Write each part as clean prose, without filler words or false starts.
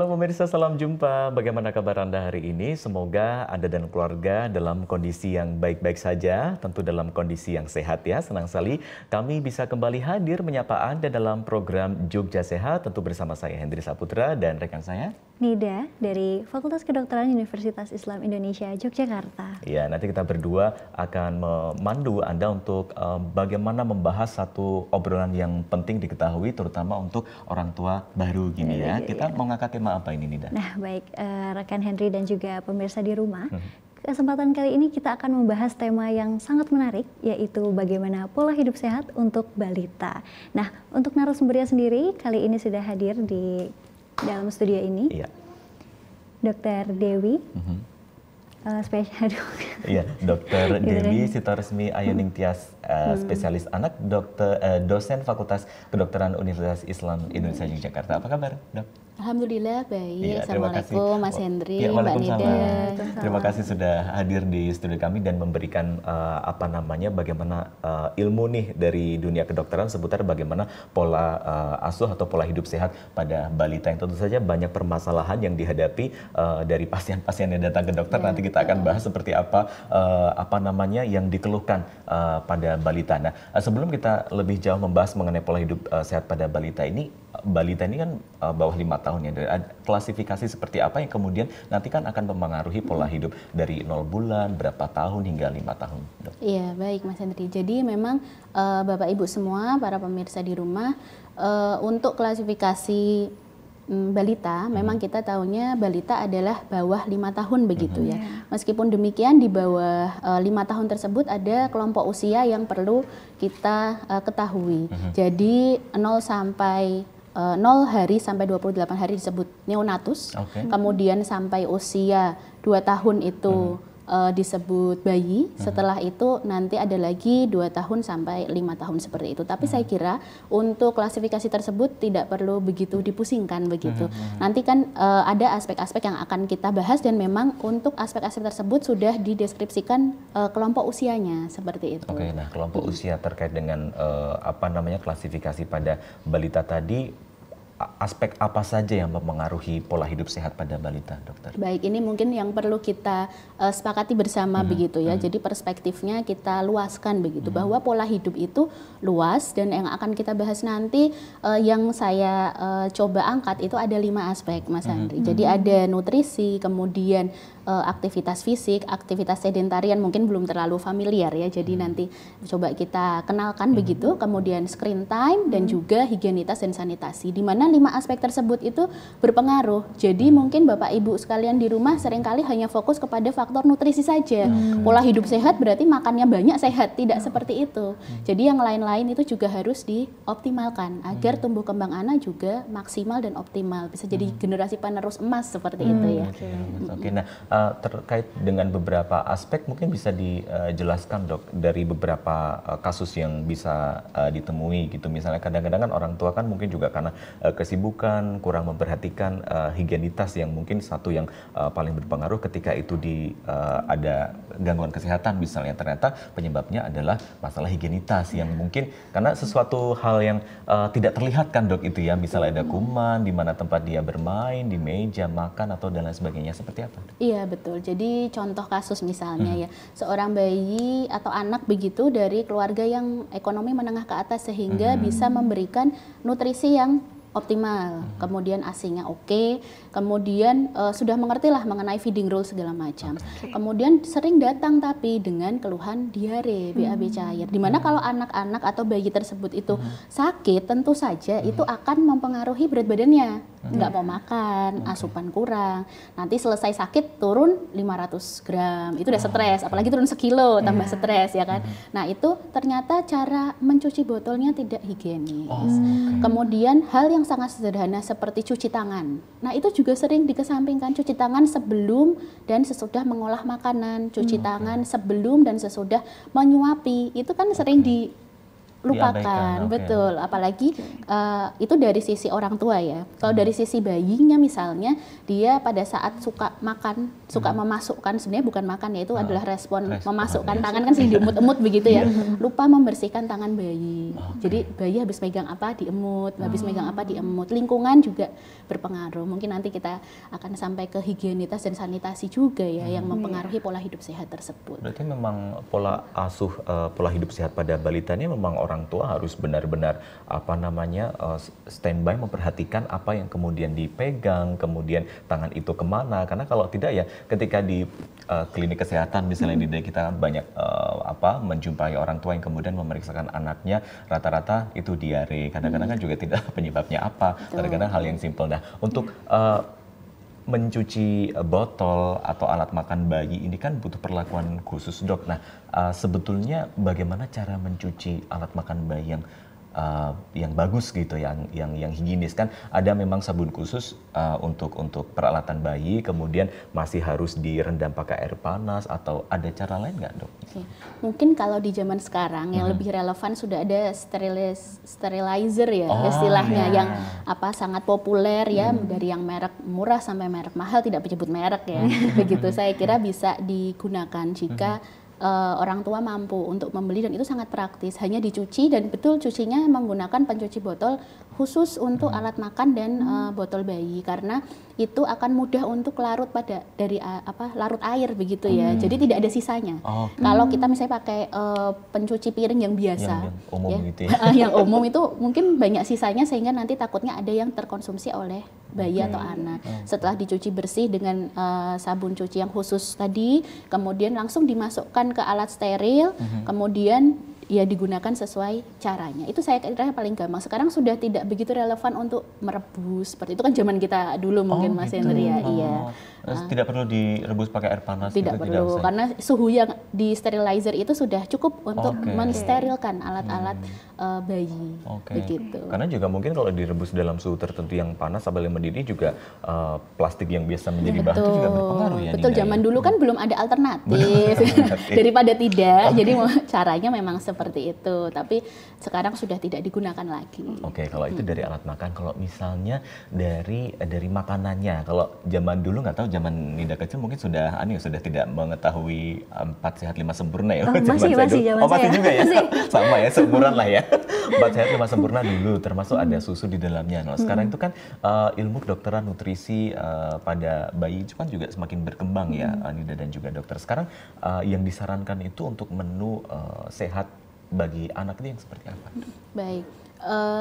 pemirsa, salam jumpa. Bagaimana kabar Anda hari ini? Semoga Anda dan keluarga dalam kondisi yang baik-baik saja, tentu dalam kondisi yang sehat ya. Senang sekali kami bisa kembali hadir menyapa Anda dalam program Jogja Sehat, tentu bersama saya Hendri Saputra dan rekan saya Nida dari Fakultas Kedokteran Universitas Islam Indonesia Yogyakarta. Ya, nanti kita berdua akan memandu Anda untuk bagaimana membahas satu obrolan yang penting diketahui, terutama untuk orang tua baru gini ya. Kita mau ngangkat tema apa ini, Nida? Nah, baik rekan Henry dan juga pemirsa di rumah. Kesempatan kali ini kita akan membahas tema yang sangat menarik, yaitu bagaimana pola hidup sehat untuk balita. Nah, untuk narasumbernya sendiri, kali ini sudah hadir di dalam studio ini, Iya. Dr. Dewi, spesial Iya, Dr. Dewi Sitoresmi Ayuning Tias, spesialis anak, dosen Fakultas Kedokteran Universitas Islam Indonesia Yogyakarta. Apa kabar, Dok? Alhamdulillah baik. Ya, Assalamualaikum Mas Hendri, ya, Mbak Nida. Terima kasih sudah hadir di studio kami dan memberikan bagaimana ilmu nih dari dunia kedokteran seputar bagaimana pola asuh atau pola hidup sehat pada balita yang tentu saja banyak permasalahan yang dihadapi dari pasien-pasien yang datang ke dokter. Nanti kita akan bahas seperti apa yang dikeluhkan pada balita. Nah, sebelum kita lebih jauh membahas mengenai pola hidup sehat pada balita ini kan bawah 5 tahun ya. Klasifikasi seperti apa yang kemudian nanti kan akan mempengaruhi pola hidup dari 0 bulan, berapa tahun hingga 5 tahun, Dok? Iya, baik Mas Hendri. Jadi memang Bapak Ibu semua, para pemirsa di rumah, untuk klasifikasi balita, memang kita tahunya balita adalah bawah 5 tahun begitu ya. Meskipun demikian di bawah 5 tahun tersebut ada kelompok usia yang perlu kita ketahui. Jadi 0 hari sampai 28 hari disebut neonatus, kemudian sampai usia 2 tahun itu disebut bayi, setelah itu nanti ada lagi 2 tahun sampai 5 tahun seperti itu. Tapi saya kira untuk klasifikasi tersebut tidak perlu begitu dipusingkan begitu. Nanti kan ada aspek-aspek yang akan kita bahas dan memang untuk aspek-aspek tersebut sudah dideskripsikan kelompok usianya seperti itu. Oke, nah kelompok usia terkait dengan klasifikasi pada balita tadi, aspek apa saja yang mempengaruhi pola hidup sehat pada balita, Dokter? Baik, ini mungkin yang perlu kita sepakati bersama begitu ya. Jadi perspektifnya kita luaskan begitu, bahwa pola hidup itu luas dan yang akan kita bahas nanti yang saya coba angkat itu ada 5 aspek, Mas Andri. Jadi ada nutrisi, kemudian aktivitas fisik, aktivitas sedentarian mungkin belum terlalu familiar ya. Jadi nanti coba kita kenalkan begitu, kemudian screen time dan juga higienitas dan sanitasi. Di mana 5 aspek tersebut itu berpengaruh. Jadi mungkin Bapak Ibu sekalian di rumah seringkali hanya fokus kepada faktor nutrisi saja. Pola hidup sehat berarti makannya banyak sehat, tidak seperti itu. Jadi yang lain-lain itu juga harus dioptimalkan agar tumbuh kembang anak juga maksimal dan optimal. Bisa jadi generasi penerus emas seperti itu ya. Oke, nah terkait dengan beberapa aspek mungkin bisa dijelaskan, Dok, dari beberapa kasus yang bisa ditemui gitu. Misalnya kadang-kadang kan orang tua kan mungkin juga karena kesibukan, kurang memperhatikan higienitas yang mungkin satu yang paling berpengaruh ketika itu ada gangguan kesehatan misalnya, ternyata penyebabnya adalah masalah higienitas yang mungkin karena sesuatu hal yang tidak terlihat kan, Dok, itu ya, misalnya ada kuman di mana tempat dia bermain, di meja makan atau dan lain sebagainya, seperti apa, Dok? Iya betul, jadi contoh kasus misalnya ya, seorang bayi atau anak begitu dari keluarga yang ekonomi menengah ke atas sehingga bisa memberikan nutrisi yang optimal, kemudian ASI-nya oke, kemudian sudah mengerti lah mengenai feeding rule segala macam. Kemudian sering datang tapi dengan keluhan diare, BAB cair. Dimana kalau anak-anak atau bayi tersebut itu sakit, tentu saja itu akan mempengaruhi berat badannya. Nggak mau makan, asupan kurang. Nanti selesai sakit turun 500 gram, itu udah stres. Apalagi turun sekilo, tambah stres ya kan. Nah itu ternyata cara mencuci botolnya tidak higienis. Kemudian hal yang sangat sederhana seperti cuci tangan. Nah itu juga sering dikesampingkan, cuci tangan sebelum dan sesudah mengolah makanan, cuci tangan sebelum dan sesudah menyuapi. Itu kan sering lupakan, Diabaikan, betul. Apalagi itu dari sisi orang tua ya. Kalau dari sisi bayinya misalnya, dia pada saat suka makan, suka memasukkan, sebenarnya bukan makan ya, itu adalah respon memasukkan tangan kan sih diemut-emut begitu ya. Lupa membersihkan tangan bayi. Jadi bayi habis megang apa diemut, habis megang apa diemut. Lingkungan juga berpengaruh. Mungkin nanti kita akan sampai ke higienitas dan sanitasi juga ya yang mempengaruhi pola hidup sehat tersebut. Berarti memang pola asuh, pola hidup sehat pada balita ini memang orang tua harus benar-benar standby memperhatikan apa yang kemudian dipegang, kemudian tangan itu kemana, karena kalau tidak ya ketika di klinik kesehatan misalnya di kita banyak menjumpai orang tua yang kemudian memeriksakan anaknya, rata-rata itu diare, kadang-kadang kan juga tidak penyebabnya apa, kadang-kadang hal yang simpel. Nah, untuk mencuci botol atau alat makan bayi ini kan butuh perlakuan khusus, Dok. Nah, sebetulnya bagaimana cara mencuci alat makan bayi yang bagus gitu, yang higienis? Kan ada memang sabun khusus untuk peralatan bayi, kemudian masih harus direndam pakai air panas, atau ada cara lain nggak, Dok? Oke. Mungkin kalau di zaman sekarang yang lebih relevan sudah ada sterilizer ya istilahnya, yang sangat populer ya, dari yang merek murah sampai merek mahal, tidak menyebut merek ya. Begitu, saya kira bisa digunakan jika orang tua mampu untuk membeli, dan itu sangat praktis, hanya dicuci, dan betul cucinya menggunakan pencuci botol khusus untuk alat makan dan botol bayi, karena itu akan mudah untuk larut larut air begitu ya. Jadi tidak ada sisanya. Kalau kita misalnya pakai pencuci piring yang biasa, yang umum ya, gitu ya. yang umum itu mungkin banyak sisanya, sehingga nanti takutnya ada yang terkonsumsi oleh bayi atau anak. Setelah dicuci bersih dengan sabun cuci yang khusus tadi, kemudian langsung dimasukkan ke alat steril, kemudian ya digunakan sesuai caranya. Itu saya kira paling gampang. Sekarang sudah tidak begitu relevan untuk merebus seperti itu, kan zaman kita dulu mungkin Mas Hendri ya. Iya. Tidak perlu direbus pakai air panas? Tidak gitu, perlu, tidak karena suhu yang di sterilizer itu sudah cukup untuk mensterilkan alat-alat bayi. Begitu. Karena juga mungkin kalau direbus dalam suhu tertentu yang panas apalagi mendidih juga, plastik yang biasa menjadi bahan itu juga berpengaruh ya. Betul, zaman dulu kan belum ada alternatif daripada tidak. Jadi caranya memang seperti itu, tapi sekarang sudah tidak digunakan lagi. Kalau itu dari alat makan. Kalau misalnya dari makanannya, kalau zaman dulu nggak tahu, zaman Nida kecil mungkin sudah tidak mengetahui 4 sehat 5 sempurna ya. Masih masih juga ya. Sama ya, seumuran lah ya. 4 sehat 5 sempurna dulu, termasuk ada susu di dalamnya. Nah, sekarang itu kan ilmu kedokteran nutrisi pada bayi itu kan juga semakin berkembang ya, Nida dan juga dokter. Sekarang yang disarankan itu untuk menu sehat bagi anak itu yang seperti apa? Baik.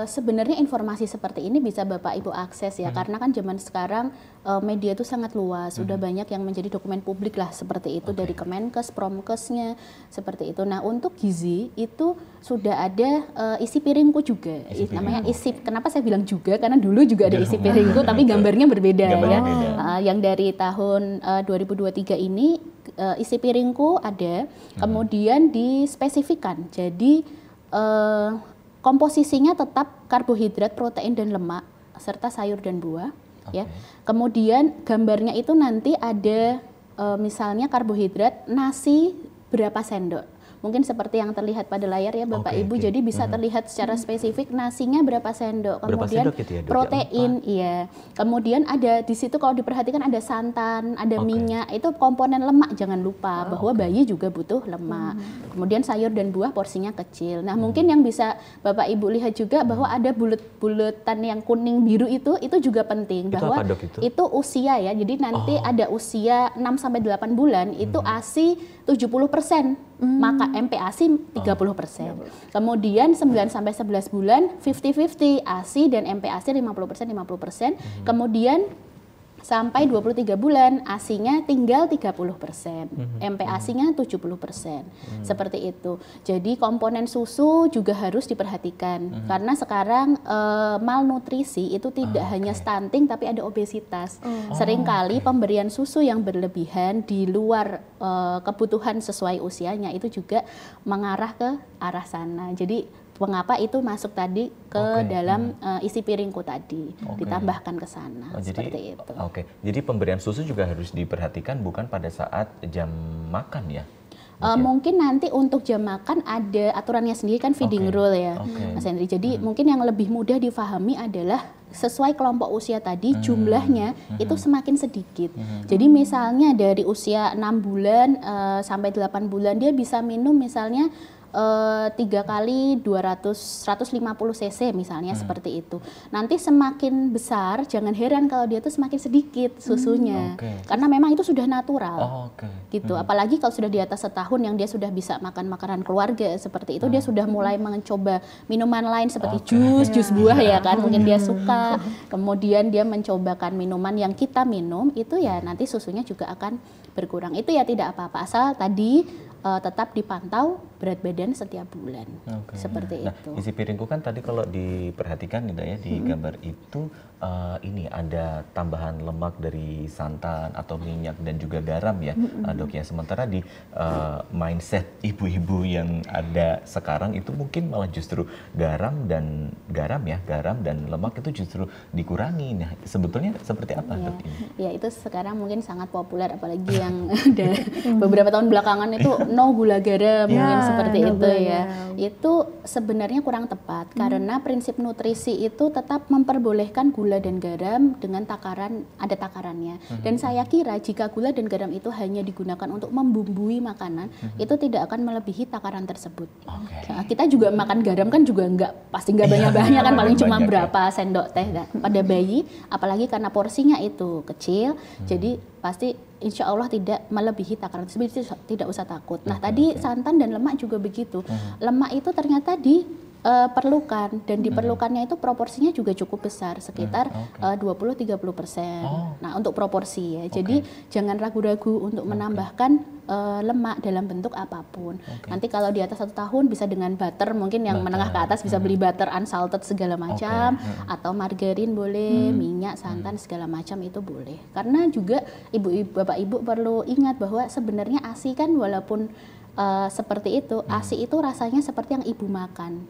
Sebenarnya informasi seperti ini bisa Bapak Ibu akses ya, karena kan zaman sekarang media itu sangat luas, sudah banyak yang menjadi dokumen publik lah seperti itu, dari Kemenkes, Promkesnya seperti itu. Nah, untuk gizi itu sudah ada isi piringku juga, namanya isi. Kenapa saya bilang juga? Karena dulu juga ada isi piringku, tapi gambarnya berbeda ya. Yang dari tahun 2023 ini isi piringku ada, kemudian dispesifikan. Jadi komposisinya tetap karbohidrat, protein dan lemak serta sayur dan buah ya. Kemudian gambarnya itu nanti ada misalnya karbohidrat, nasi berapa sendok. Mungkin seperti yang terlihat pada layar ya Bapak Ibu, jadi bisa terlihat secara spesifik nasinya berapa sendok, kemudian gitu ya, protein, iya. Kemudian ada di situ kalau diperhatikan ada santan, ada minyak, itu komponen lemak jangan lupa bahwa bayi juga butuh lemak. Kemudian sayur dan buah porsinya kecil. Nah, mungkin yang bisa Bapak Ibu lihat juga bahwa ada bulet-buletan yang kuning biru itu juga penting, bahwa apa, Dok, itu usia ya. Jadi nanti ada usia 6 sampai 8 bulan itu ASI 70%. Maka MPASI 30%. Kemudian 9 sampai 11 bulan 50-50 ASI dan MPASI 50%. Kemudian sampai 23 bulan ASI-nya tinggal 30%, MPASI-nya 70%. Seperti itu. Jadi komponen susu juga harus diperhatikan, karena sekarang malnutrisi itu tidak hanya stunting tapi ada obesitas. Seringkali pemberian susu yang berlebihan di luar kebutuhan sesuai usianya itu juga mengarah ke arah sana. Jadi mengapa itu masuk tadi ke dalam isi piringku tadi, ditambahkan ke sana, seperti itu. Jadi pemberian susu juga harus diperhatikan bukan pada saat jam makan ya? Mungkin nanti untuk jam makan ada aturannya sendiri kan, feeding rule ya, Mas Henry. Jadi mungkin yang lebih mudah difahami adalah sesuai kelompok usia tadi jumlahnya itu semakin sedikit. Jadi misalnya dari usia 6 bulan sampai 8 bulan dia bisa minum misalnya 3 kali 150 cc misalnya, seperti itu. Nanti semakin besar jangan heran kalau dia tuh semakin sedikit susunya, karena memang itu sudah natural gitu. Apalagi kalau sudah di atas setahun yang dia sudah bisa makan makanan keluarga seperti itu, dia sudah mulai mencoba minuman lain seperti jus buah ya kan, mungkin dia suka. Kemudian dia mencobakan minuman yang kita minum itu ya nanti susunya juga akan berkurang. Itu ya tidak apa-apa asal tadi tetap dipantau berat badan setiap bulan, seperti itu. Isi piringku kan tadi kalau diperhatikan ya di gambar itu ini ada tambahan lemak dari santan atau minyak dan juga garam ya, Dok ya. Sementara di mindset ibu-ibu yang ada sekarang itu mungkin malah justru garam dan lemak itu justru dikurangi. Nah, sebetulnya seperti apa Dok ini? Ya itu sekarang mungkin sangat populer, apalagi yang beberapa tahun belakangan itu no gula garam, mungkin seperti itu ya. Itu sebenarnya kurang tepat karena prinsip nutrisi itu tetap memperbolehkan gula dan garam dengan takaran, ada takarannya. Dan saya kira jika gula dan garam itu hanya digunakan untuk membumbui makanan, itu tidak akan melebihi takaran tersebut. Nah, kita juga makan garam kan juga pasti nggak banyak-banyak kan, paling cuma berapa sendok teh. Nah, pada bayi apalagi karena porsinya itu kecil, jadi pasti insya Allah tidak melebihi takaran tersebut, tidak usah takut. Nah tadi santan dan lemak juga begitu. Lemak itu ternyata diperlukan dan diperlukannya itu proporsinya juga cukup besar, sekitar 20-30%. Nah untuk proporsi ya, jadi jangan ragu-ragu untuk menambahkan lemak dalam bentuk apapun. Nanti kalau di atas 1 tahun bisa dengan butter, mungkin yang menengah ke atas bisa beli butter unsalted segala macam, atau margarin boleh, minyak, santan segala macam itu boleh. Karena juga bapak ibu perlu ingat bahwa sebenarnya ASI kan walaupun seperti itu, ASI itu rasanya seperti yang ibu makan.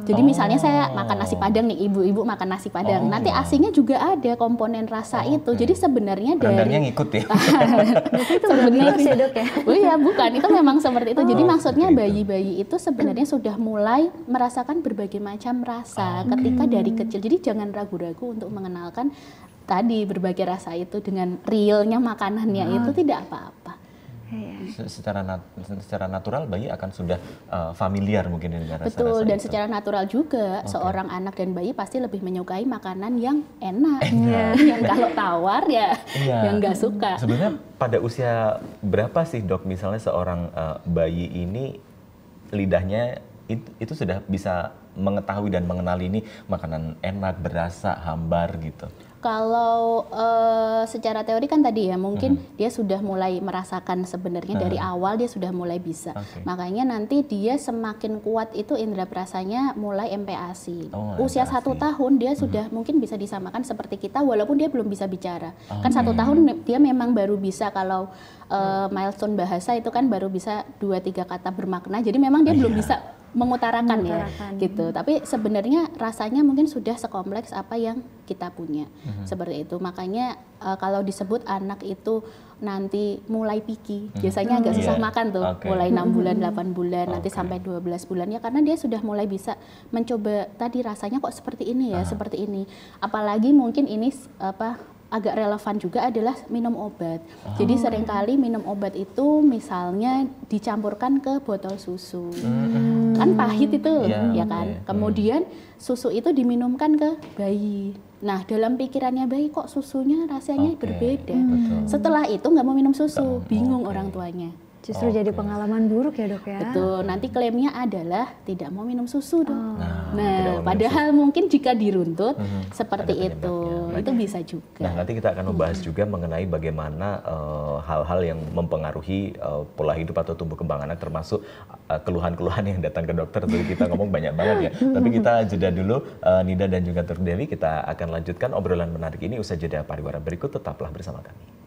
Jadi misalnya saya makan nasi padang nih, ibu-ibu makan nasi padang. Nanti ASInya juga ada komponen rasa itu. Jadi sebenarnya dari ngikut ya. Itu sebenarnya Dok ya. Oh iya, bukan, itu memang seperti itu. Jadi maksudnya bayi-bayi itu sebenarnya sudah mulai merasakan berbagai macam rasa ketika dari kecil. Jadi jangan ragu-ragu untuk mengenalkan tadi berbagai rasa itu dengan realnya makanannya itu tidak apa-apa. Secara natural bayi akan sudah familiar mungkin dengan rasa-rasa. Betul, dan secara natural juga seorang anak dan bayi pasti lebih menyukai makanan yang enak. Yang kalau tawar ya yang nggak suka. Sebenarnya pada usia berapa sih Dok misalnya seorang bayi ini lidahnya itu sudah bisa mengetahui dan mengenali ini makanan enak, berasa, hambar gitu? Kalau secara teori kan tadi ya mungkin dia sudah mulai merasakan sebenarnya dari awal dia sudah mulai bisa. Makanya nanti dia semakin kuat itu indera perasanya mulai MPASI. Usia 1 tahun dia sudah mungkin bisa disamakan seperti kita walaupun dia belum bisa bicara. Kan 1 tahun dia memang baru bisa kalau milestone bahasa itu kan baru bisa 2-3 kata bermakna. Jadi memang dia belum bisa mengutarakan ya gitu. Tapi sebenarnya rasanya mungkin sudah sekompleks apa yang kita punya. Seperti itu. Makanya kalau disebut anak itu nanti mulai picky, biasanya agak susah makan tuh. Mulai 6 bulan, 8 bulan, nanti sampai 12 bulan ya karena dia sudah mulai bisa mencoba tadi rasanya kok seperti ini ya, seperti ini. Apalagi mungkin ini agak relevan juga adalah minum obat. Jadi seringkali minum obat itu misalnya dicampurkan ke botol susu. Kan pahit itu ya kan. Kemudian susu itu diminumkan ke bayi. Nah dalam pikirannya bayi kok susunya rasanya berbeda. Setelah itu nggak mau minum susu, bingung orang tuanya. Justru jadi pengalaman buruk ya Dok ya. Betul, nanti klaimnya adalah tidak mau minum susu Dok. Nah padahal mungkin jika diruntut seperti itu bisa juga. Nah nanti kita akan membahas juga mengenai bagaimana hal-hal yang mempengaruhi pola hidup atau tumbuh kembang anak, termasuk keluhan-keluhan yang datang ke dokter. Tadi kita ngomong banyak banget ya. Tapi kita jeda dulu, Nida dan juga Dr. Dewi, kita akan lanjutkan obrolan menarik ini usai jeda pariwara berikut. Tetaplah bersama kami.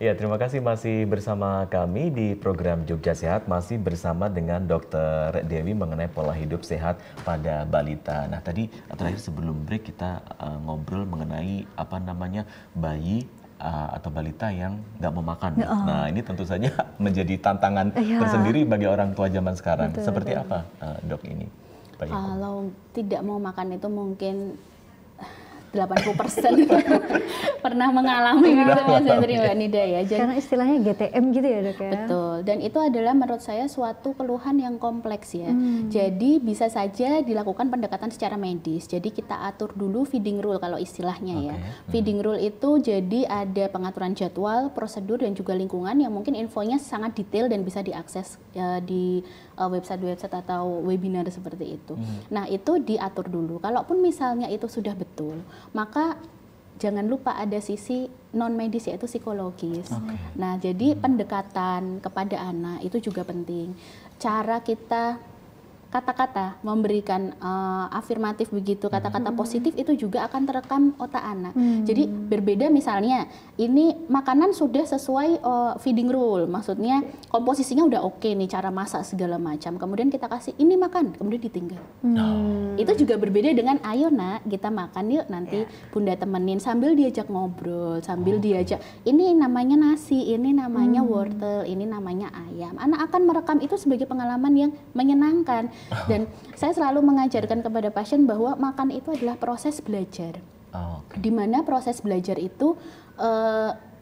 Ya, terima kasih masih bersama kami di program Jogja Sehat, masih bersama dengan Dr. Dewi mengenai pola hidup sehat pada balita. Nah, tadi terakhir sebelum break kita ngobrol mengenai bayi atau balita yang nggak mau makan. Nah, ini tentu saja menjadi tantangan tersendiri bagi orang tua zaman sekarang. Seperti apa, Dok, ini? Kalau tidak mau makan itu mungkin 80% pernah mengalami gitu Mas Henry, Mbak Nida ya. Jadi, karena istilahnya GTM gitu ya, Dok ya. Betul. Dan itu adalah menurut saya suatu keluhan yang kompleks ya. Jadi bisa saja dilakukan pendekatan secara medis. Jadi kita atur dulu feeding rule kalau istilahnya ya. Feeding rule itu jadi ada pengaturan jadwal, prosedur dan juga lingkungan yang mungkin infonya sangat detail dan bisa diakses di website-website atau webinar seperti itu. Nah, itu diatur dulu. Kalaupun misalnya itu sudah betul, maka jangan lupa ada sisi non medis yaitu psikologis. Nah, jadi pendekatan kepada anak itu juga penting. Cara kita kata-kata memberikan afirmatif begitu, kata-kata positif itu juga akan terekam otak anak. Jadi berbeda misalnya ini makanan sudah sesuai feeding rule, maksudnya komposisinya udah oke nih, cara masak segala macam. Kemudian kita kasih ini makan, kemudian ditinggal. Itu juga berbeda dengan ayo nak kita makan yuk, nanti bunda temenin sambil diajak ngobrol, sambil diajak ini namanya nasi, ini namanya wortel, ini namanya ayam. Anak akan merekam itu sebagai pengalaman yang menyenangkan. Dan saya selalu mengajarkan kepada pasien bahwa makan itu adalah proses belajar. Di mana proses belajar itu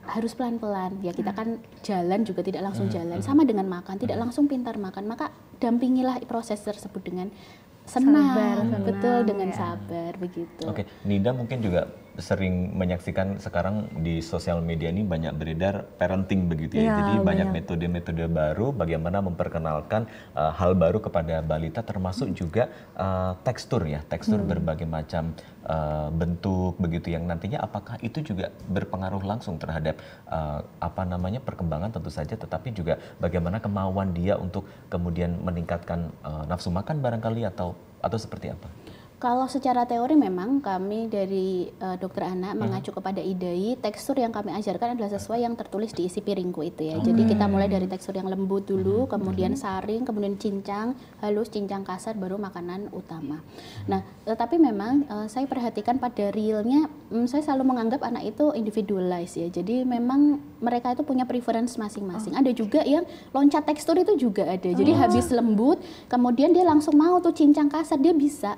harus pelan-pelan. Ya kita kan jalan juga tidak langsung jalan. Sama dengan makan, tidak langsung pintar makan. Maka dampingilah proses tersebut dengan senang, betul, dengan sabar begitu. Oke, Nida mungkin juga sering menyaksikan sekarang di sosial media ini banyak beredar parenting begitu ya. Jadi banyak metode-metode baru bagaimana memperkenalkan hal baru kepada balita, termasuk juga tekstur ya, tekstur berbagai macam bentuk begitu yang nantinya apakah itu juga berpengaruh langsung terhadap perkembangan tentu saja, tetapi juga bagaimana kemauan dia untuk kemudian meningkatkan nafsu makan barangkali atau seperti apa? Kalau secara teori memang kami dari dokter anak mengacu kepada IDAI, tekstur yang kami ajarkan adalah sesuai yang tertulis di isi piringku itu ya. Jadi kita mulai dari tekstur yang lembut dulu, kemudian saring, kemudian cincang, halus, cincang kasar, baru makanan utama. Nah, tetapi memang saya perhatikan pada realnya, saya selalu menganggap anak itu individualized ya. Jadi memang mereka itu punya preference masing-masing. Ada juga yang loncat tekstur itu juga ada. Jadi habis lembut, kemudian dia langsung mau tuh cincang kasar, dia bisa.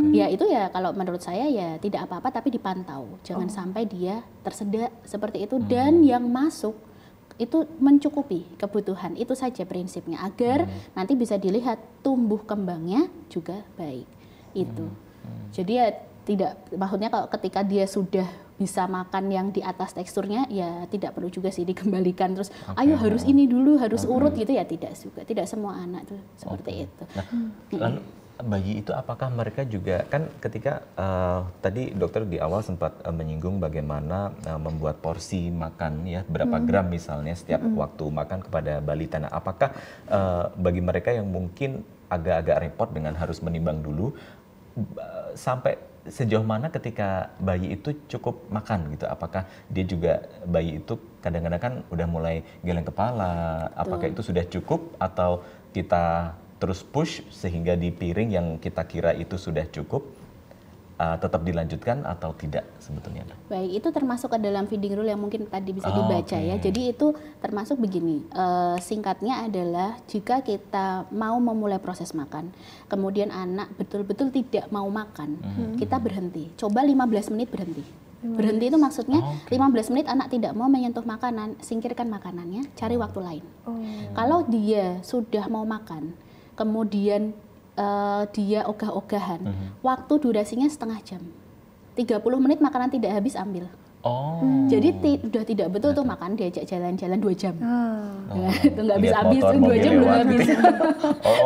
Ya itu ya kalau menurut saya ya tidak apa-apa tapi dipantau. Jangan sampai dia tersedak seperti itu dan yang masuk itu mencukupi kebutuhan. Itu saja prinsipnya agar nanti bisa dilihat tumbuh kembangnya juga baik. Itu. Jadi ya tidak, maksudnya kalau ketika dia sudah bisa makan yang di atas teksturnya ya tidak perlu juga sih dikembalikan terus ayo harus ini dulu, harus urut gitu ya, tidak juga. Tidak semua anak tuh seperti itu. Nah, lalu bayi itu apakah mereka juga kan ketika tadi dokter di awal sempat menyinggung bagaimana membuat porsi makan ya berapa gram misalnya setiap waktu makan kepada balita. Nah, apakah bagi mereka yang mungkin agak-agak repot dengan harus menimbang dulu sampai sejauh mana ketika bayi itu cukup makan gitu? Apakah dia juga bayi itu kadang-kadang kan udah mulai geleng kepala? Apakah itu sudah cukup atau kita terus push sehingga di piring yang kita kira itu sudah cukup tetap dilanjutkan atau tidak sebetulnya? Baik, itu termasuk ke dalam feeding rule yang mungkin tadi bisa dibaca ya. Jadi itu termasuk begini, singkatnya adalah jika kita mau memulai proses makan, kemudian anak betul-betul tidak mau makan, kita berhenti. Coba 15 menit berhenti. Berhenti itu maksudnya 15 menit anak tidak mau menyentuh makanan, singkirkan makanannya, cari waktu lain. Kalau dia sudah mau makan, kemudian dia ogah-ogahan, waktu durasinya setengah jam. 30 menit makanan tidak habis, ambil. Jadi udah tidak betul tuh makan diajak jalan-jalan 2 jam. Itu nggak habis-habis, 2 jam belum habis.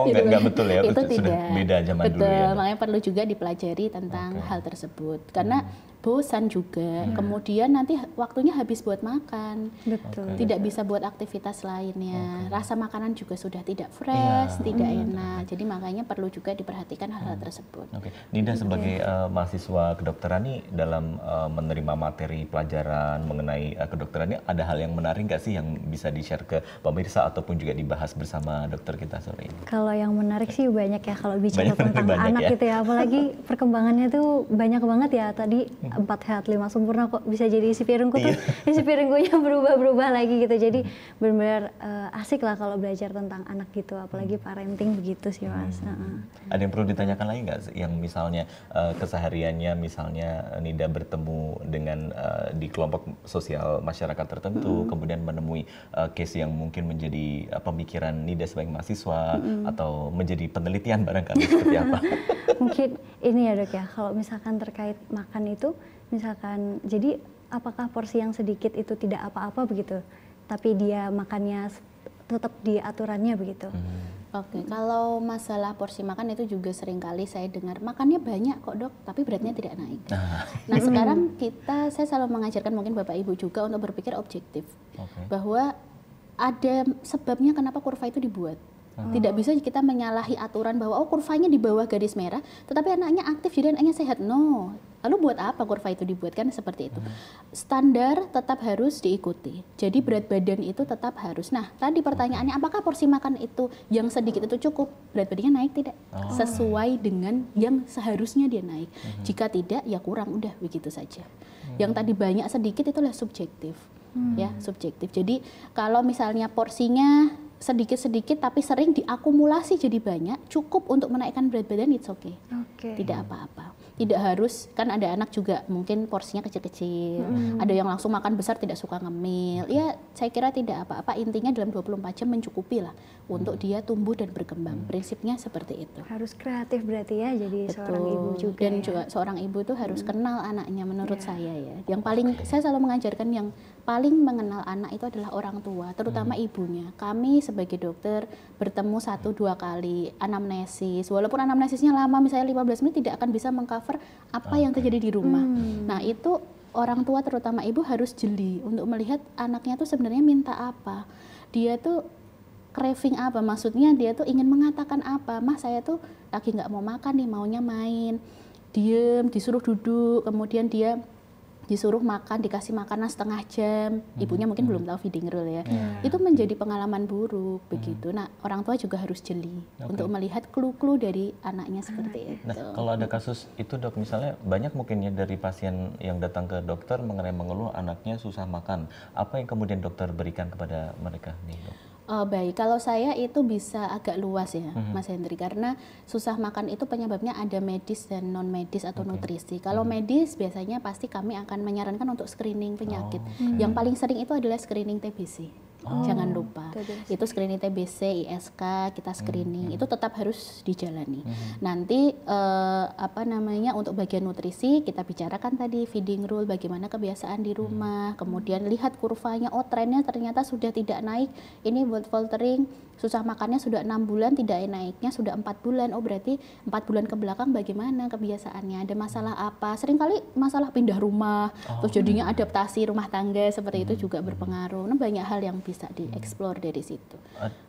Nggak betul ya, itu sudah tidak beda zaman betul, dulu ya. Makanya perlu juga dipelajari tentang hal tersebut. Karena bosan juga, kemudian nanti waktunya habis buat makan, Betul. tidak bisa buat aktivitas lainnya, rasa makanan juga sudah tidak fresh, tidak enak, jadi makanya perlu juga diperhatikan hal-hal tersebut. Oke, Nida sebagai mahasiswa kedokteran nih dalam menerima materi pelajaran mengenai kedokteran ini ada hal yang menarik nggak sih yang bisa di-share ke pemirsa ataupun juga dibahas bersama dokter kita sore ini? Kalau yang menarik sih banyak ya kalau bicara tentang banyak anak ya. gitu ya, apalagi perkembangannya tuh banyak banget ya. Tadi 4 sehat 5 sempurna kok bisa jadi isi piringku tuh isi piringkunya berubah-berubah lagi gitu. Jadi benar-benar asik lah kalau belajar tentang anak gitu, apalagi parenting begitu sih Mas. Ada yang perlu ditanyakan lagi nggak yang misalnya kesehariannya misalnya Nida bertemu dengan di kelompok sosial masyarakat tertentu kemudian menemui case yang mungkin menjadi pemikiran Nida sebagai mahasiswa atau menjadi penelitian barangkali seperti apa? Mungkin ini ya Dok ya, kalau misalkan terkait makan itu, misalkan jadi apakah porsi yang sedikit itu tidak apa-apa begitu, tapi dia makannya tetap di aturannya begitu? Oke, kalau masalah porsi makan itu juga seringkali saya dengar makannya banyak kok dok, tapi beratnya tidak naik. Nah sekarang saya selalu mengajarkan mungkin Bapak Ibu juga untuk berpikir objektif, bahwa ada sebabnya kenapa kurva itu dibuat. Tidak bisa kita menyalahi aturan bahwa kurvanya di bawah garis merah, tetapi anaknya aktif jadi anaknya sehat. No. Lalu buat apa kurva itu dibuat? Kan seperti itu. Standar tetap harus diikuti. Jadi berat badan itu tetap harus. Nah, tadi pertanyaannya apakah porsi makan itu yang sedikit itu cukup? Berat badannya naik tidak? Sesuai dengan yang seharusnya dia naik. Jika tidak, ya kurang. Udah begitu saja. Yang tadi banyak sedikit itulah subjektif. Ya, subjektif. Jadi kalau misalnya porsinya sedikit-sedikit tapi sering diakumulasi jadi banyak, cukup untuk menaikkan berat badan, it's okay. Tidak apa-apa. Tidak harus, kan ada anak juga mungkin porsinya kecil-kecil, ada yang langsung makan besar tidak suka ngemil. Ya saya kira tidak apa-apa, intinya dalam 24 jam mencukupi lah untuk dia tumbuh dan berkembang. Prinsipnya seperti itu. Harus kreatif berarti ya, jadi seorang ibu juga. Dan ya. juga seorang ibu itu harus kenal anaknya menurut saya ya. Yang paling, saya selalu mengajarkan yang paling mengenal anak itu adalah orang tua, terutama ibunya. Kami sebagai dokter bertemu 1-2 kali anamnesis, walaupun anamnesisnya lama misalnya 15 menit tidak akan bisa mengcover apa yang terjadi di rumah. Nah itu orang tua terutama ibu harus jeli untuk melihat anaknya tuh sebenarnya minta apa, dia tuh craving apa, maksudnya dia tuh ingin mengatakan apa. Mah saya tuh lagi nggak mau makan nih, maunya main, diem, disuruh duduk, kemudian dia disuruh makan, dikasih makanan setengah jam, ibunya mungkin belum tahu feeding rule ya. Itu menjadi pengalaman buruk begitu. Nah orang tua juga harus jeli untuk melihat clue-clue dari anaknya seperti itu. Nah kalau ada kasus itu dok, misalnya banyak mungkin ya dari pasien yang datang ke dokter mengenai mengeluh anaknya susah makan, apa yang kemudian dokter berikan kepada mereka nih dok? Baik, kalau saya itu bisa agak luas ya Mas Hendri, karena susah makan itu penyebabnya ada medis dan non medis atau nutrisi. Kalau medis biasanya pasti kami akan menyarankan untuk screening penyakit. Yang paling sering itu adalah screening TBC. Jangan lupa, itu screening TBC, ISK, kita screening, itu tetap harus dijalani. Nanti untuk bagian nutrisi kita bicarakan tadi feeding rule, bagaimana kebiasaan di rumah, kemudian lihat kurvanya, trennya ternyata sudah tidak naik, ini buat faltering, susah makannya sudah 6 bulan, tidak naiknya sudah 4 bulan, berarti 4 bulan ke belakang bagaimana kebiasaannya, ada masalah apa, seringkali masalah pindah rumah, terus jadinya adaptasi rumah tangga, seperti itu juga berpengaruh. Nah banyak hal yang bisa dieksplor dari situ.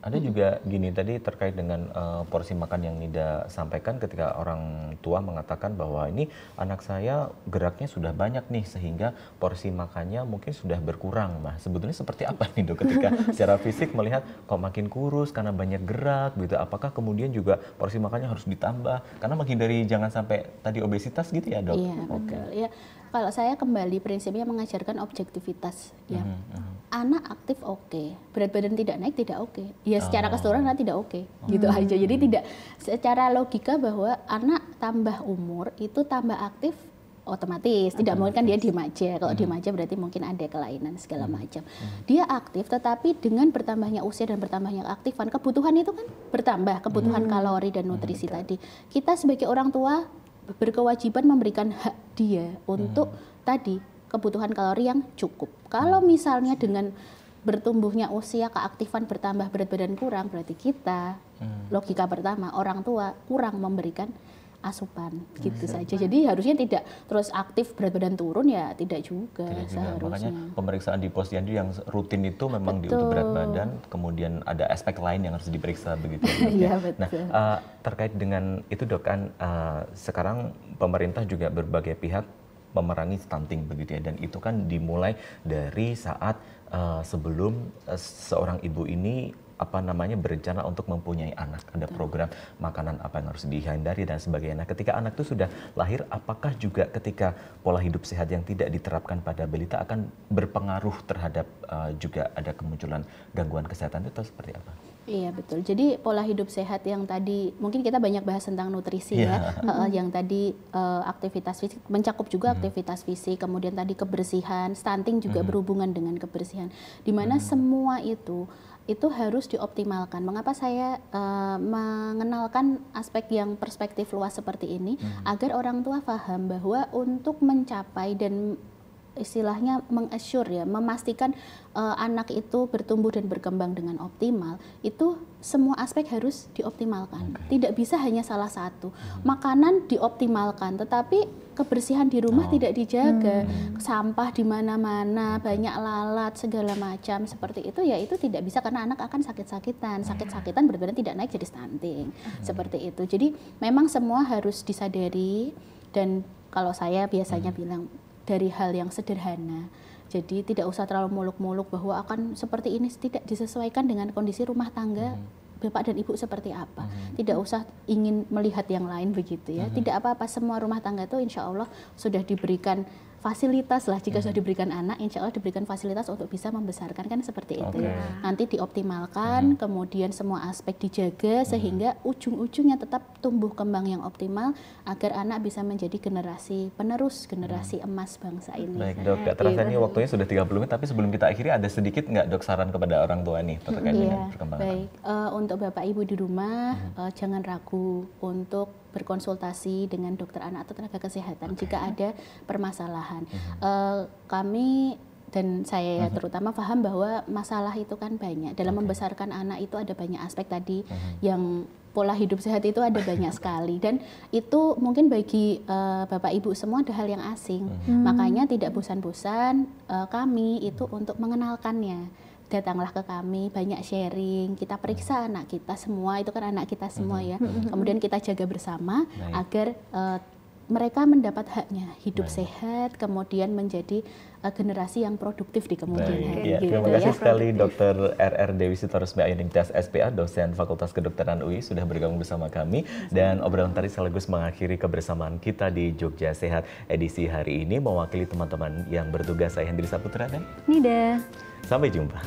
Ada juga gini tadi terkait dengan porsi makan yang Nida sampaikan ketika orang tua mengatakan bahwa ini anak saya geraknya sudah banyak nih sehingga porsi makannya mungkin sudah berkurang. Nah sebetulnya seperti apa nih dok ketika secara fisik melihat kok makin kurus karena banyak gerak gitu, apakah kemudian juga porsi makannya harus ditambah karena menghindari jangan sampai tadi obesitas gitu ya dok? Iya betul ya. Kalau saya kembali prinsipnya mengajarkan objektivitas ya. Anak aktif oke, berat badan tidak naik tidak oke. Ya secara keseluruhan anak tidak oke, gitu aja. Jadi tidak secara logika bahwa anak tambah umur itu tambah aktif otomatis. Tidak mungkin kan dia diem aja. Kalau diem aja berarti mungkin ada kelainan segala macam. Dia aktif tetapi dengan bertambahnya usia dan bertambahnya keaktifan, kebutuhan itu kan bertambah, kebutuhan kalori dan nutrisi tadi. Kita sebagai orang tua berkewajiban memberikan hak dia untuk tadi kebutuhan kalori yang cukup. Kalau misalnya dengan bertumbuhnya usia, keaktifan bertambah, berat badan kurang, berarti kita logika pertama orang tua kurang memberikan asupan gitu saja. Jadi harusnya tidak terus aktif berat badan turun ya tidak juga seharusnya. Makanya pemeriksaan di posyandu yang rutin itu memang untuk berat badan, kemudian ada aspek lain yang harus diperiksa begitu. Iya, betul. Nah, terkait dengan itu Dok kan sekarang pemerintah juga berbagai pihak memerangi stunting begitu ya, dan itu kan dimulai dari saat sebelum seorang ibu ini berencana untuk mempunyai anak, ada program makanan apa yang harus dihindari dan sebagainya. Nah, ketika anak itu sudah lahir, apakah juga ketika pola hidup sehat yang tidak diterapkan pada balita akan berpengaruh terhadap juga ada kemunculan gangguan kesehatan itu atau seperti apa? Iya betul. Jadi pola hidup sehat yang tadi mungkin kita banyak bahas tentang nutrisi ya, yang tadi aktivitas fisik mencakup juga aktivitas fisik, kemudian tadi kebersihan, stunting juga berhubungan dengan kebersihan, di mana semua itu harus dioptimalkan. Mengapa saya mengenalkan aspek yang perspektif luas seperti ini? Agar orang tua paham bahwa untuk mencapai dan istilahnya mengassure ya, memastikan anak itu bertumbuh dan berkembang dengan optimal, itu semua aspek harus dioptimalkan. Tidak bisa hanya salah satu. Makanan dioptimalkan, tetapi kebersihan di rumah tidak dijaga, sampah di mana-mana, banyak lalat segala macam seperti itu ya, itu tidak bisa karena anak akan sakit-sakitan berat-badan tidak naik jadi stunting seperti itu. Jadi memang semua harus disadari, dan kalau saya biasanya bilang dari hal yang sederhana. Jadi tidak usah terlalu muluk-muluk bahwa akan seperti ini, tidak disesuaikan dengan kondisi rumah tangga Bapak dan Ibu seperti apa. Tidak usah ingin melihat yang lain begitu ya. Tidak apa-apa, semua rumah tangga itu insya Allah sudah diberikan fasilitas lah, jika sudah diberikan anak, insya Allah diberikan fasilitas untuk bisa membesarkan, kan seperti itu. Nanti dioptimalkan, kemudian semua aspek dijaga sehingga ujung-ujungnya tetap tumbuh kembang yang optimal agar anak bisa menjadi generasi penerus, generasi emas bangsa ini. Baik Dok, gak terasa nih waktunya sudah 30 menit, tapi sebelum kita akhiri ada sedikit nggak Dok saran kepada orang tua nih terkait dengan perkembangan? Baik, untuk Bapak Ibu di rumah jangan ragu untuk berkonsultasi dengan dokter anak atau tenaga kesehatan jika ada permasalahan. Kami dan saya ya terutama paham bahwa masalah itu kan banyak. Dalam membesarkan anak itu ada banyak aspek tadi, yang pola hidup sehat itu ada banyak sekali, dan itu mungkin bagi Bapak Ibu semua ada hal yang asing. Makanya tidak bosan-bosan kami itu untuk mengenalkannya. Datanglah ke kami, banyak sharing, kita periksa anak kita semua, itu kan anak kita semua ya. Kemudian kita jaga bersama agar mereka mendapat haknya, hidup sehat, kemudian menjadi generasi yang produktif di kemudian hari. Gitu, terima kasih sekali Dr. R.R. Dewi Sitorusmi Ayunitas SPA, dosen Fakultas Kedokteran UI sudah bergabung bersama kami. Dan obrolan tadi sekaligus mengakhiri kebersamaan kita di Jogja Sehat edisi hari ini. Mewakili teman-teman yang bertugas, saya Hendri Saputra dan Nida. sampai jumpa.